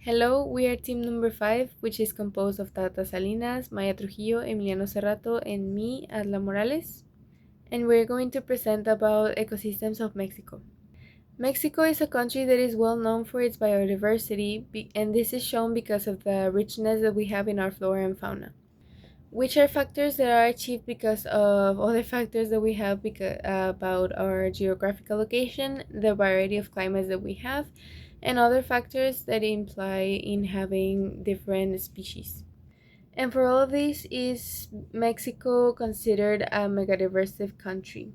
Hello, we are team number 5, which is composed of Tata Salinas, Maya Trujillo, Emiliano Cerrato, and me, Adla Morales. And we're going to present about ecosystems of Mexico. Mexico is a country that is well known for its biodiversity, and this is shown because of the richness that we have in our flora and fauna, which are factors that are achieved because of other factors that we have about our geographical location, the variety of climates that we have, and other factors that imply in having different species. And for all of this, is Mexico considered a megadiversive country?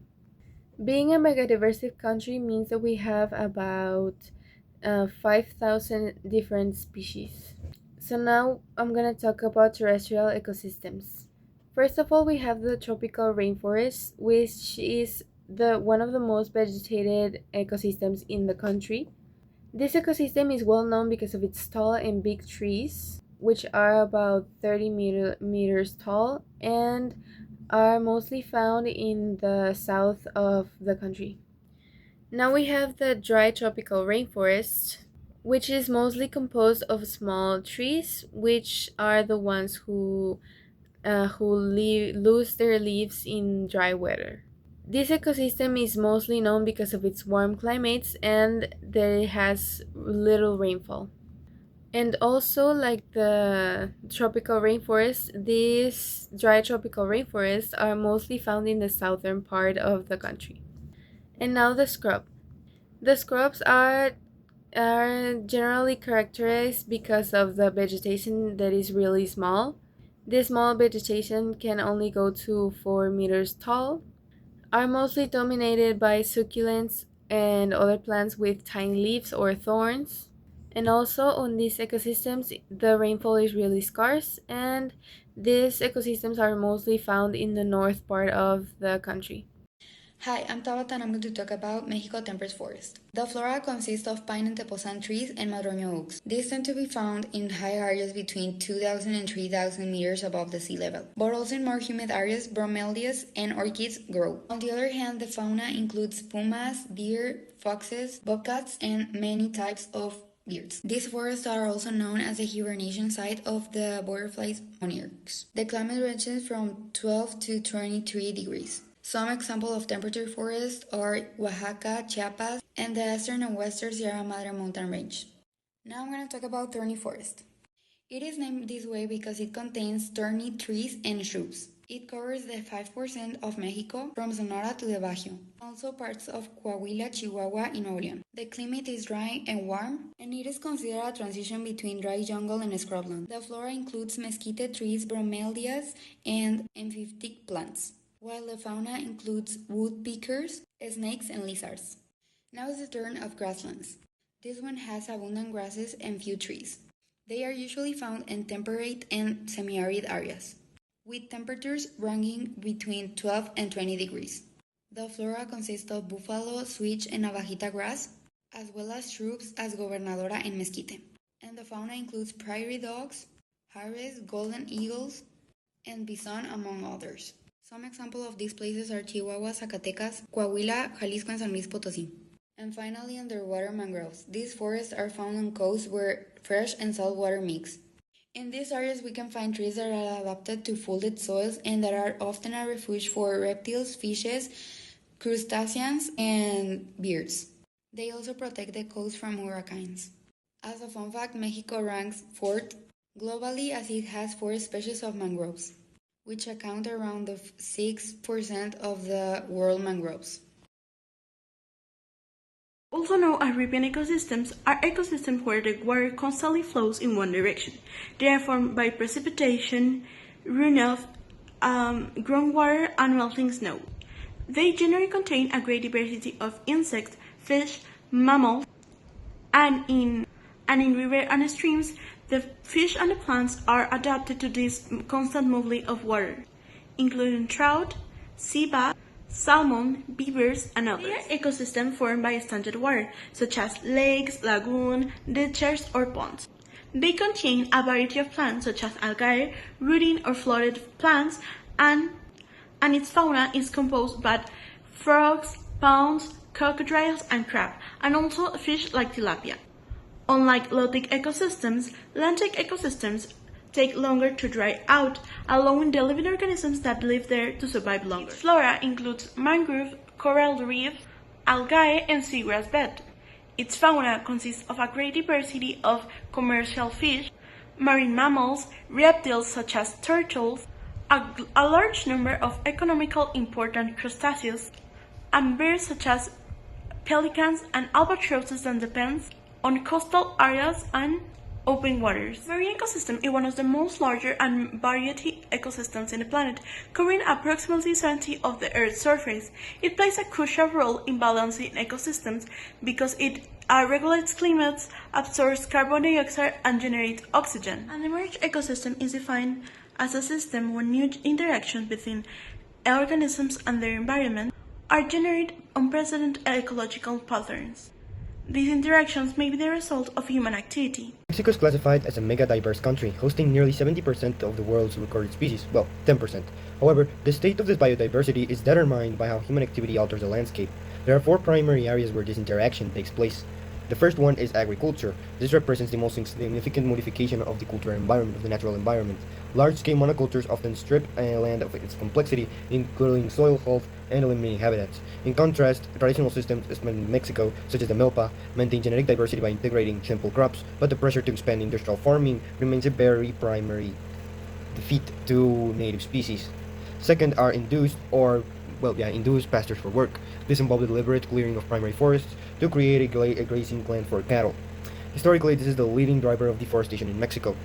Being a megadiversive country means that we have about 5,000 different species. So now I'm going to talk about terrestrial ecosystems. First of all, we have the tropical rainforest, which is one of the most vegetated ecosystems in the country. This ecosystem is well known because of its tall and big trees, which are about 30 meters tall and are mostly found in the south of the country. Now we have the dry tropical rainforest, which is mostly composed of small trees, which are the ones who lose their leaves in dry weather. This ecosystem is mostly known because of its warm climates and that it has little rainfall. And also, like the tropical rainforest, these dry tropical rainforests are mostly found in the southern part of the country. And now the scrub. The scrubs are generally characterized because of the vegetation that is really small. This small vegetation can only go to 4 meters tall, are mostly dominated by succulents and other plants with tiny leaves or thorns. And also on these ecosystems, the rainfall is really scarce, and these ecosystems are mostly found in the north part of the country. Hi, I'm Tabata and I'm going to talk about Mexico temperate forest. The flora consists of pine and tepozan trees and madroño oaks. These tend to be found in high areas between 2,000 and 3,000 meters above the sea level, but also in more humid areas, bromeliads and orchids grow. On the other hand, the fauna includes pumas, deer, foxes, bobcats, and many types of birds. These forests are also known as the hibernation site of the butterflies monarchs. The climate ranges from 12 to 23 degrees. Some examples of temperature forests are Oaxaca, Chiapas, and the eastern and western Sierra Madre mountain range. Now I'm going to talk about thorny forest. It is named this way because it contains thorny trees and shrubs. It covers the 5% of Mexico from Sonora to the Bajío, also parts of Coahuila, Chihuahua, and Nuevo León. The climate is dry and warm, and it is considered a transition between dry jungle and scrubland. The flora includes mesquite trees, bromeliads, and amphitic plants, while the fauna includes woodpeckers, snakes, and lizards. Now is the turn of grasslands. This one has abundant grasses and few trees. They are usually found in temperate and semi-arid areas, with temperatures ranging between 12 and 20 degrees. The flora consists of buffalo, switch, and abajita grass, as well as shrubs as gobernadora and mesquite. And the fauna includes prairie dogs, hares, golden eagles, and bison, among others. Some examples of these places are Chihuahua, Zacatecas, Coahuila, Jalisco, and San Luis Potosí. And finally, underwater mangroves. These forests are found on coasts where fresh and salt water mix. In these areas, we can find trees that are adapted to folded soils and that are often a refuge for reptiles, fishes, crustaceans, and birds. They also protect the coast from hurricanes. As a fun fact, Mexico ranks 4th globally as it has 4 species of mangroves, which account around 6% of the world mangroves. Also known as ripping ecosystems, are ecosystems where the water constantly flows in one direction. They are formed by precipitation, runoff, groundwater, and melting snow. They generally contain a great diversity of insects, fish, mammals, and in rivers and streams, the fish and the plants are adapted to this constant movement of water, including trout, sea bass, salmon, beavers, and others. They are ecosystems formed by stagnant water, such as lakes, lagoons, ditches, or ponds. They contain a variety of plants, such as algae, rooting or floated plants, and its fauna is composed by frogs, prawns, crocodiles, and crab, and also fish like tilapia. Unlike low-tech ecosystems, land-tech ecosystems take longer to dry out, allowing the living organisms that live there to survive longer. Its flora includes mangrove, coral reef, algae, and seagrass bed. Its fauna consists of a great diversity of commercial fish, marine mammals, reptiles such as turtles, a large number of economically important crustaceans, and birds such as pelicans and albatrosses that depends on coastal areas and open waters. Marine ecosystem is one of the most larger and varied ecosystems in the planet, covering approximately 70% of the Earth's surface. It plays a crucial role in balancing ecosystems because it regulates climates, absorbs carbon dioxide, and generates oxygen. An emergent ecosystem is defined as a system where new interactions between organisms and their environment are generate unprecedented ecological patterns. These interactions may be the result of human activity. Mexico is classified as a mega-diverse country, hosting nearly 70% of the world's recorded species, well, 10%. However, the state of this biodiversity is determined by how human activity alters the landscape. There are four primary areas where this interaction takes place. The first one is agriculture. This represents the most significant modification of the cultural environment, of the natural environment. Large-scale monocultures often strip land of its complexity, including soil health and eliminating habitats. In contrast, traditional systems in Mexico, such as the milpa, maintain genetic diversity by integrating simple crops, but the pressure to expand industrial farming remains a very primary defeat to native species. Second are induced pastures for work. This involves the deliberate clearing of primary forests to create a grazing land for cattle. Historically, this is the leading driver of deforestation in Mexico.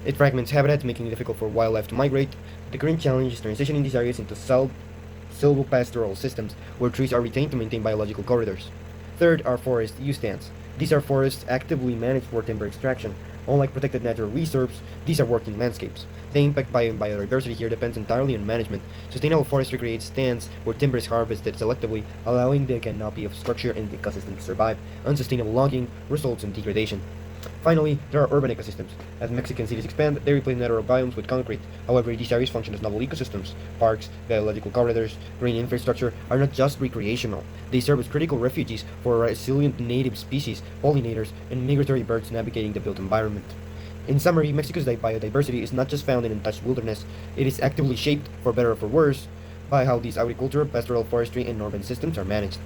It fragments habitats, making it difficult for wildlife to migrate. The current challenge is transitioning these areas into silvopastoral systems, where trees are retained to maintain biological corridors. Third are forest use stands. These are forests actively managed for timber extraction. Unlike protected natural reserves, these are working landscapes. The impact by biodiversity here depends entirely on management. Sustainable forestry creates stands where timber is harvested selectively, allowing the canopy of structure and the ecosystem to survive. Unsustainable logging results in degradation. Finally, there are urban ecosystems. As Mexican cities expand, they replace natural biomes with concrete. However, these areas function as novel ecosystems. Parks, biological corridors, green infrastructure are not just recreational. They serve as critical refuges for resilient native species, pollinators, and migratory birds navigating the built environment. In summary, Mexico's biodiversity is not just found in untouched wilderness, it is actively shaped, for better or for worse, by how these agriculture, pastoral forestry, and urban systems are managed.